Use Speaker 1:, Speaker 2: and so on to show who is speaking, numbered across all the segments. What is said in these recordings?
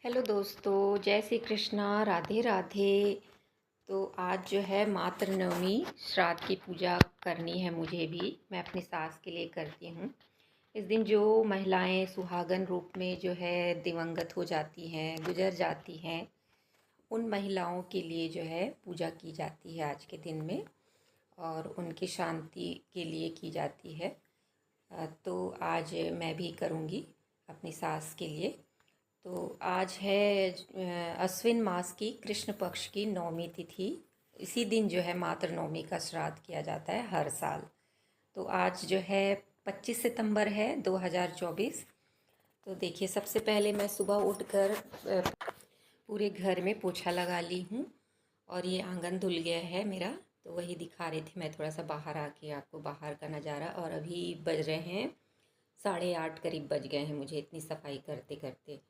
Speaker 1: Hello दोस्तों, जय श्री कृष्णा, राधे राधे। तो आज जो है मातृ नवमी श्राद्ध की पूजा करनी है। मुझे भी, मैं अपनी सास के लिए करती हूँ। इस दिन जो महिलाएं सुहागन रूप में जो है दिवंगत हो जाती हैं, गुजर जाती हैं, उन महिलाओं के लिए जो है पूजा की जाती है आज के दिन में, और उनकी शांति के लिए की जाती है। तो आज मैं भी करूँगी अपनी सास के लिए। तो आज है अश्विन मास की कृष्ण पक्ष की नौमी तिथि। इसी दिन जो है मातृ नवमी का श्राद्ध किया जाता है हर साल। तो आज जो है 25 सितंबर है 2024। तो देखिए, सबसे पहले मैं सुबह उठकर पूरे घर में पोछा लगा ली हूँ, और ये आंगन धुल गया है मेरा। तो वही दिखा रही थी मैं, थोड़ा सा बाहर आके आपको बाहर का नज़ारा। और अभी बज रहे हैं 8:30 करीब बज गए हैं मुझे इतनी सफाई करते करते।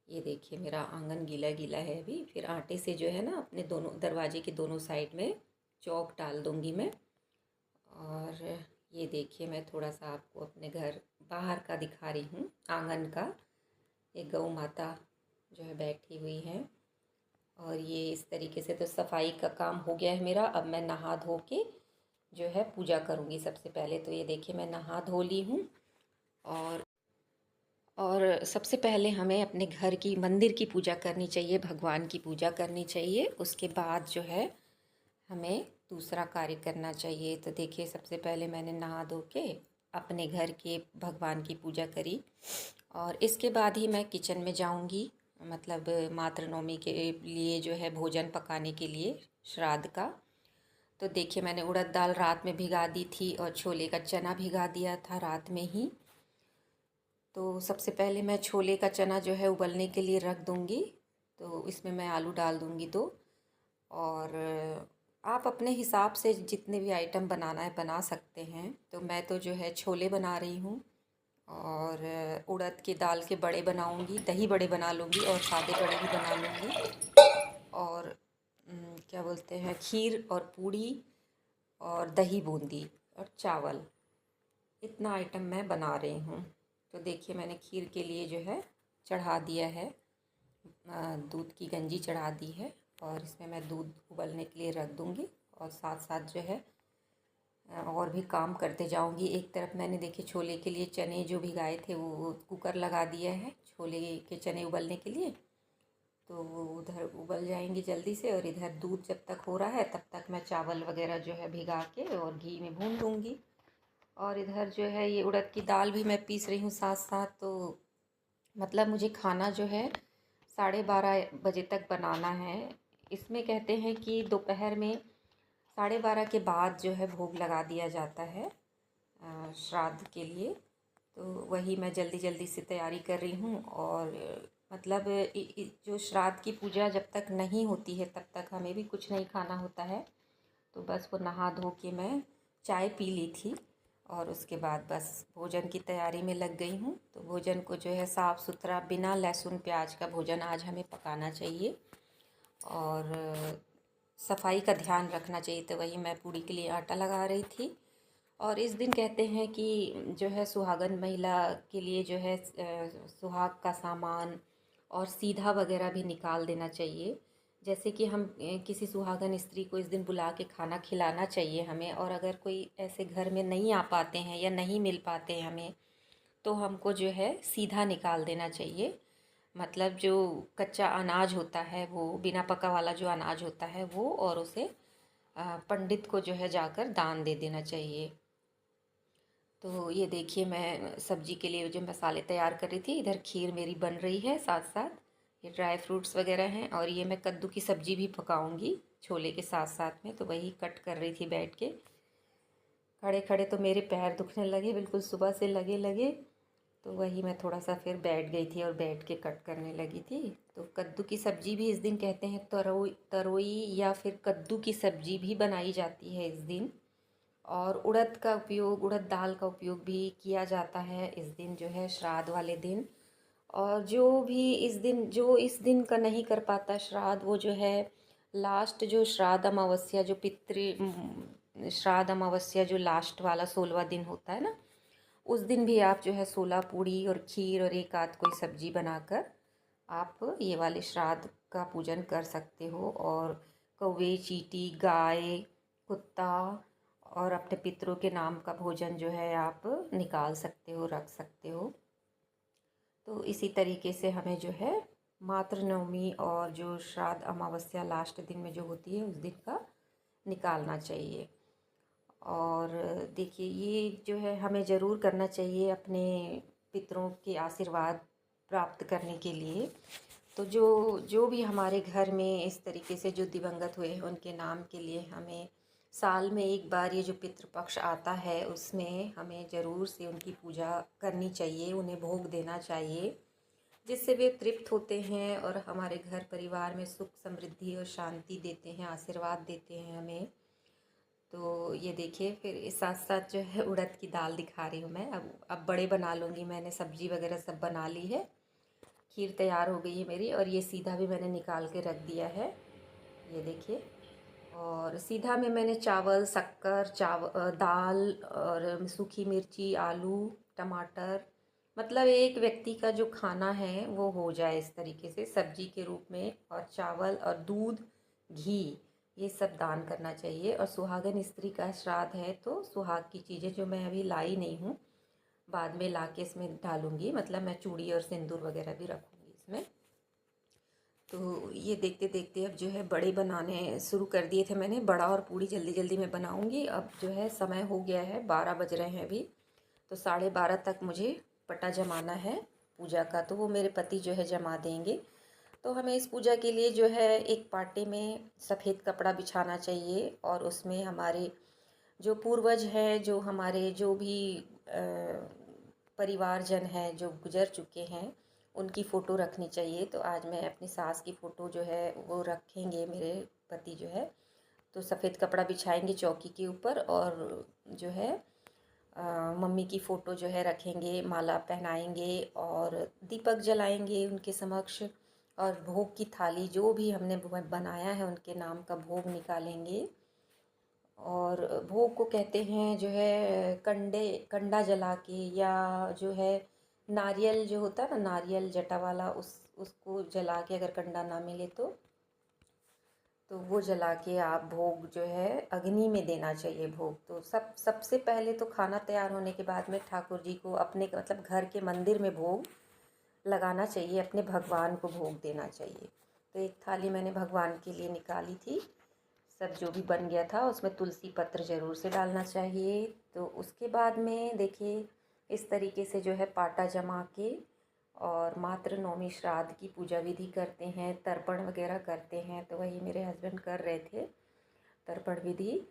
Speaker 1: ये देखिए, मेरा आंगन गीला गीला है अभी। फिर आटे से जो है ना, अपने दोनों दरवाजे के दोनों साइड में चौक डाल दूंगी मैं। और ये देखिए, मैं थोड़ा सा आपको अपने घर बाहर का दिखा रही हूँ, आंगन का। एक गौ माता जो है बैठी हुई है। और ये इस तरीके से तो सफाई का काम हो गया है मेरा। अब मैं नहा धो के जो है पूजा करूँगी सबसे पहले। तो ये देखिए, मैं नहा धो ली हूँ। और सबसे पहले हमें अपने घर की, मंदिर की पूजा करनी चाहिए, भगवान की पूजा करनी चाहिए। उसके बाद जो है हमें दूसरा कार्य करना चाहिए। तो देखिए, सबसे पहले मैंने नहा धो के अपने घर के भगवान की पूजा करी, और इसके बाद ही मैं किचन में जाऊंगी, मतलब मातृ नवमी के लिए जो है भोजन पकाने के लिए, श्राद्ध का। तो देखिए, मैंने उड़द दाल रात में भिगा दी थी, और छोले का चना भिगा दिया था रात में ही। तो सबसे पहले मैं छोले का चना जो है उबलने के लिए रख दूँगी। तो इसमें मैं आलू डाल दूँगी 2। और आप अपने हिसाब से जितने भी आइटम बनाना है बना सकते हैं। तो मैं तो जो है छोले बना रही हूँ, और उड़द की दाल के बड़े बनाऊँगी, दही बड़े बना लूँगी, और सादे बड़े भी बना लूँगी। और क्या बोलते हैं, खीर और पूड़ी और दही बूंदी और चावल, इतना आइटम मैं बना रही हूँ। तो देखिए, मैंने खीर के लिए जो है चढ़ा दिया है, दूध की गंजी चढ़ा दी है, और इसमें मैं दूध उबलने के लिए रख दूँगी। और साथ साथ जो है और भी काम करते जाऊँगी। एक तरफ मैंने देखिए छोले के लिए चने जो भिगाए थे वो कुकर लगा दिया है छोले के चने उबलने के लिए। तो वो उधर उबल जाएंगे जल्दी से, और इधर दूध जब तक हो रहा है तब तक मैं चावल वगैरह जो है भिगा के और घी में भून लूँगी। और इधर जो है ये उड़द की दाल भी मैं पीस रही हूँ साथ साथ। तो मतलब मुझे खाना जो है 12:30 बजे तक बनाना है। इसमें कहते हैं कि दोपहर में 12:30 के बाद जो है भोग लगा दिया जाता है श्राद्ध के लिए। तो वही मैं जल्दी जल्दी से तैयारी कर रही हूँ। और मतलब जो श्राद्ध की पूजा जब तक नहीं होती है तब तक हमें भी कुछ नहीं खाना होता है। तो बस वो नहा धो के मैं चाय पी ली थी, और उसके बाद बस भोजन की तैयारी में लग गई हूँ। तो भोजन को जो है साफ़ सुथरा, बिना लहसुन प्याज का भोजन आज हमें पकाना चाहिए, और सफाई का ध्यान रखना चाहिए। तो वही मैं पूड़ी के लिए आटा लगा रही थी। और इस दिन कहते हैं कि जो है सुहागन महिला के लिए जो है सुहाग का सामान और सीधा वगैरह भी निकाल देना चाहिए। जैसे कि हम किसी सुहागन स्त्री को इस दिन बुला के खाना खिलाना चाहिए हमें। और अगर कोई ऐसे घर में नहीं आ पाते हैं या नहीं मिल पाते हैं हमें, तो हमको जो है सीधा निकाल देना चाहिए। मतलब जो कच्चा अनाज होता है, वो बिना पका वाला जो अनाज होता है वो, और उसे पंडित को जो है जाकर दान दे देना चाहिए। तो ये देखिए, मैं सब्जी के लिए जो मसाले तैयार कर रही थी, इधर खीर मेरी बन रही है साथ साथ। ये ड्राई फ्रूट्स वगैरह हैं, और ये मैं कद्दू की सब्ज़ी भी पकाऊंगी छोले के साथ साथ में। तो वही कट कर रही थी बैठ के। खड़े खड़े तो मेरे पैर दुखने लगे, बिल्कुल सुबह से लगे लगे। तो वही मैं थोड़ा सा फिर बैठ गई थी और बैठ के कट करने लगी थी। तो कद्दू की सब्ज़ी भी इस दिन कहते हैं तरोई तरोई या फिर कद्दू की सब्ज़ी भी बनाई जाती है इस दिन। और उड़द का उपयोग, उड़द दाल का उपयोग भी किया जाता है इस दिन जो है श्राद्ध वाले दिन। और जो भी इस दिन का नहीं कर पाता श्राद्ध, वो जो है लास्ट जो श्राद्ध अमावस्या, जो श्राद्ध अमावस्या जो लास्ट वाला 16वां दिन होता है ना, उस दिन भी आप जो है 16 पूड़ी और खीर और एक आध कोई सब्जी बनाकर आप ये वाले श्राद्ध का पूजन कर सकते हो। और कौवे, चींटी, गाय, कुत्ता और अपने पितरों के नाम का भोजन जो है आप निकाल सकते हो, रख सकते हो। तो इसी तरीके से हमें जो है मातृ नवमी और जो श्राद्ध अमावस्या लास्ट दिन में जो होती है उस दिन का निकालना चाहिए। और देखिए ये जो है हमें ज़रूर करना चाहिए अपने पितरों के आशीर्वाद प्राप्त करने के लिए। तो जो जो भी हमारे घर में इस तरीके से जो दिवंगत हुए हैं उनके नाम के लिए हमें साल में एक बार ये जो पितृपक्ष आता है उसमें हमें ज़रूर से उनकी पूजा करनी चाहिए, उन्हें भोग देना चाहिए, जिससे वे तृप्त होते हैं और हमारे घर परिवार में सुख समृद्धि और शांति देते हैं, आशीर्वाद देते हैं हमें। तो ये देखिए फिर इस साथ साथ जो है उड़द की दाल दिखा रही हूँ मैं। अब बड़े बना लूँगी, मैंने सब्जी वगैरह सब बना ली है, खीर तैयार हो गई है मेरी। और ये सीधा भी मैंने निकाल के रख दिया है, ये देखिए। और सीधा में मैंने चावल, शक्कर, दाल और सूखी मिर्ची, आलू, टमाटर, मतलब एक व्यक्ति का जो खाना है वो हो जाए इस तरीके से सब्जी के रूप में। और चावल और दूध, घी, ये सब दान करना चाहिए। और सुहागन स्त्री का श्राद्ध है तो सुहाग की चीज़ें जो मैं अभी लाई नहीं हूँ, बाद में ला के इसमें डालूँगी, मतलब मैं चूड़ी और सिंदूर वगैरह भी रखूँगी इसमें। तो ये देखते देखते अब जो है बड़े बनाने शुरू कर दिए थे मैंने। बड़ा और पूड़ी जल्दी जल्दी मैं बनाऊँगी। अब जो है समय हो गया है, 12 बज रहे हैं अभी, तो 12:30 तक मुझे पटा जमाना है पूजा का, तो वो मेरे पति जो है जमा देंगे। तो हमें इस पूजा के लिए जो है एक पाटे में सफ़ेद कपड़ा बिछाना चाहिए और उसमें हमारे जो पूर्वज हैं, जो हमारे जो भी परिवारजन हैं जो गुजर चुके हैं, उनकी फ़ोटो रखनी चाहिए। तो आज मैं अपनी सास की फ़ोटो जो है वो रखेंगे मेरे पति जो है। तो सफ़ेद कपड़ा बिछाएंगे चौकी के ऊपर और जो है मम्मी की फ़ोटो जो है रखेंगे, माला पहनाएंगे और दीपक जलाएंगे उनके समक्ष। और भोग की थाली जो भी हमने बनाया है उनके नाम का भोग निकालेंगे। और भोग को कहते हैं जो है कंडा जला के, या जो है नारियल जो होता है ना, नारियल जटा वाला, उसको जला के, अगर कंडा ना मिले तो वो जला के आप भोग जो है अग्नि में देना चाहिए भोग। तो सबसे पहले तो खाना तैयार होने के बाद में ठाकुर जी को अपने मतलब घर के मंदिर में भोग लगाना चाहिए, अपने भगवान को भोग देना चाहिए। तो एक थाली मैंने भगवान के लिए निकाली थी, सब जो भी बन गया था उसमें तुलसी पत्र ज़रूर से डालना चाहिए। तो उसके बाद में देखिए इस तरीके से जो है पाटा जमा के और मातृ नवमी श्राद्ध की पूजा विधि करते हैं, तर्पण वगैरह करते हैं। तो वही मेरे हस्बैंड कर रहे थे तर्पण विधि।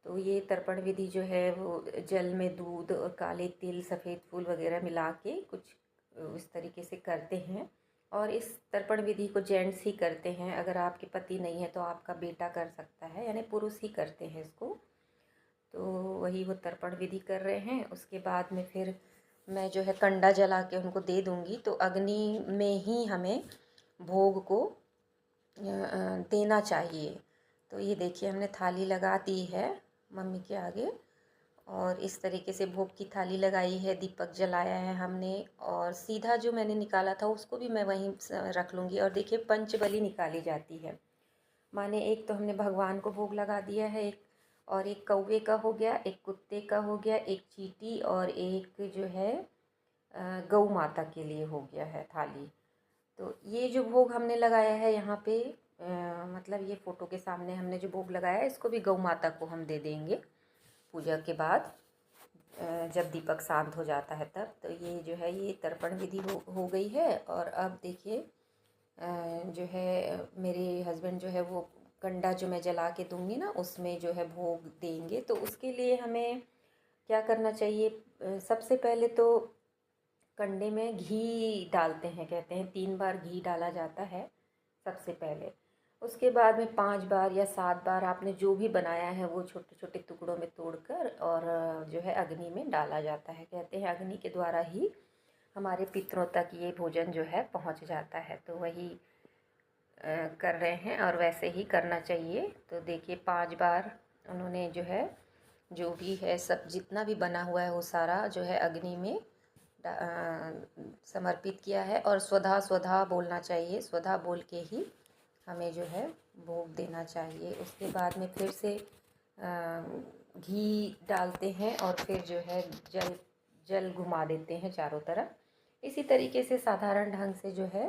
Speaker 1: तो ये तर्पण विधि जो है वो जल में दूध और काले तिल, सफ़ेद फूल वगैरह मिला के कुछ इस तरीके से करते हैं। और इस तर्पण विधि को जेंट्स ही करते हैं, अगर आपके पति नहीं है तो आपका बेटा कर सकता है, यानी पुरुष ही करते हैं इसको। तो वही वो तर्पण विधि कर रहे हैं। उसके बाद में फिर मैं जो है कंडा जला के उनको दे दूँगी। तो अग्नि में ही हमें भोग को देना चाहिए। तो ये देखिए हमने थाली लगा दी है मम्मी के आगे और इस तरीके से भोग की थाली लगाई है, दीपक जलाया है हमने। और सीधा जो मैंने निकाला था उसको भी मैं वहीं रख लूँगी। और देखिए पंचबली निकाली जाती है, माने एक तो हमने भगवान को भोग लगा दिया है, एक और एक कौवे का हो गया, एक कुत्ते का हो गया, एक चींटी और एक जो है गौ माता के लिए हो गया है थाली। तो ये जो भोग हमने लगाया है यहाँ पे मतलब ये फ़ोटो के सामने हमने जो भोग लगाया है इसको भी गौ माता को हम दे देंगे पूजा के बाद, जब दीपक शांत हो जाता है तब। तो ये जो है ये तर्पण विधि हो गई है। और अब देखिए जो है मेरे हस्बैंड जो है वो कंडा जो मैं जला के दूंगी ना उसमें जो है भोग देंगे। तो उसके लिए हमें क्या करना चाहिए, सबसे पहले तो कंडे में घी डालते हैं, कहते हैं 3 बार घी डाला जाता है सबसे पहले। उसके बाद में 5 बार या 7 बार आपने जो भी बनाया है वो छोटे छोटे टुकड़ों में तोड़कर और जो है अग्नि में डाला जाता है। कहते हैं अग्नि के द्वारा ही हमारे पितरों तक ये भोजन जो है पहुंच जाता है। तो वही कर रहे हैं और वैसे ही करना चाहिए। तो देखिए 5 बार उन्होंने जो है जो भी है सब जितना भी बना हुआ है वो सारा जो है अग्नि में समर्पित किया है। और स्वधा स्वधा बोलना चाहिए, स्वधा बोल के ही हमें जो है भोग देना चाहिए। उसके बाद में फिर से घी डालते हैं और फिर जो है जल घुमा देते हैं चारों तरफ। इसी तरीके से साधारण ढंग से जो है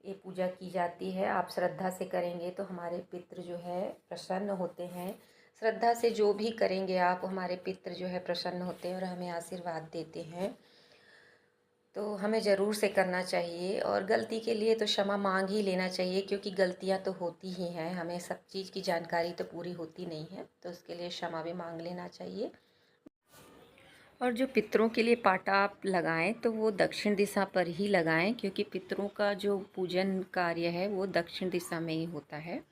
Speaker 1: ये पूजा की जाती है। आप श्रद्धा से करेंगे तो हमारे पितृ जो है प्रसन्न होते हैं। श्रद्धा से जो भी करेंगे आप, हमारे पितृ जो है प्रसन्न होते हैं और हमें आशीर्वाद देते हैं। तो हमें ज़रूर से करना चाहिए और गलती के लिए तो क्षमा मांग ही लेना चाहिए, क्योंकि गलतियां तो होती ही हैं। हमें सब चीज़ की जानकारी तो पूरी होती नहीं है, तो उसके लिए क्षमा भी मांग लेना चाहिए। और जो पितरों के लिए पाटा आप लगाएं तो वो दक्षिण दिशा पर ही लगाएं, क्योंकि पितरों का जो पूजन कार्य है वो दक्षिण दिशा में ही होता है।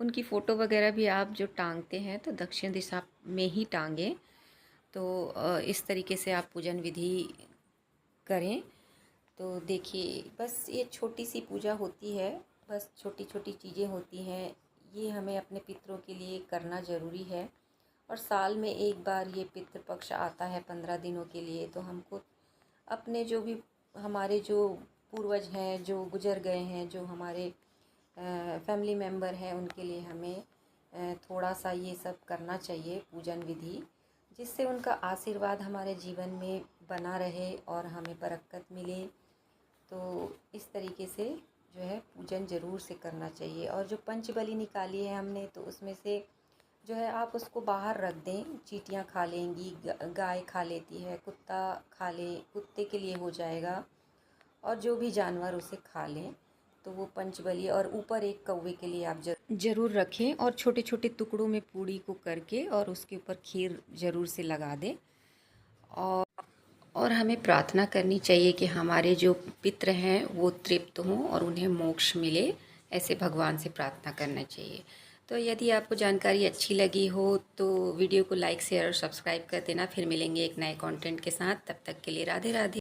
Speaker 1: उनकी फ़ोटो वगैरह भी आप जो टांगते हैं तो दक्षिण दिशा में ही टांगें। तो इस तरीके से आप पूजन विधि करें। तो देखिए, बस ये छोटी सी पूजा होती है, बस छोटी छोटी चीज़ें होती हैं। ये हमें अपने पितरों के लिए करना ज़रूरी है। और साल में एक बार ये पितृपक्ष आता है 15 दिनों के लिए, तो हमको अपने जो भी हमारे जो पूर्वज हैं, जो गुजर गए हैं, जो हमारे फैमिली मेम्बर हैं, उनके लिए हमें थोड़ा सा ये सब करना चाहिए पूजन विधि, जिससे उनका आशीर्वाद हमारे जीवन में बना रहे और हमें बरकत मिले। तो इस तरीके से जो है पूजन ज़रूर से करना चाहिए। और जो पंचबली निकाली है हमने, तो उसमें से जो है आप उसको बाहर रख दें। चींटियाँ खा लेंगी, गाय खा लेती है, कुत्ता खा ले, कुत्ते के लिए हो जाएगा, और जो भी जानवर उसे खा लें। तो वो पंचबली, और ऊपर एक कौवे के लिए आप ज़रूर रखें। और छोटे छोटे टुकड़ों में पूड़ी को करके और उसके ऊपर खीर ज़रूर से लगा दें। और हमें प्रार्थना करनी चाहिए कि हमारे जो पितृ हैं वो तृप्त हों और उन्हें मोक्ष मिले। ऐसे भगवान से प्रार्थना करना चाहिए। तो यदि आपको जानकारी अच्छी लगी हो तो वीडियो को लाइक शेयर और सब्सक्राइब कर देना। फिर मिलेंगे एक नए कंटेंट के साथ। तब तक के लिए राधे राधे।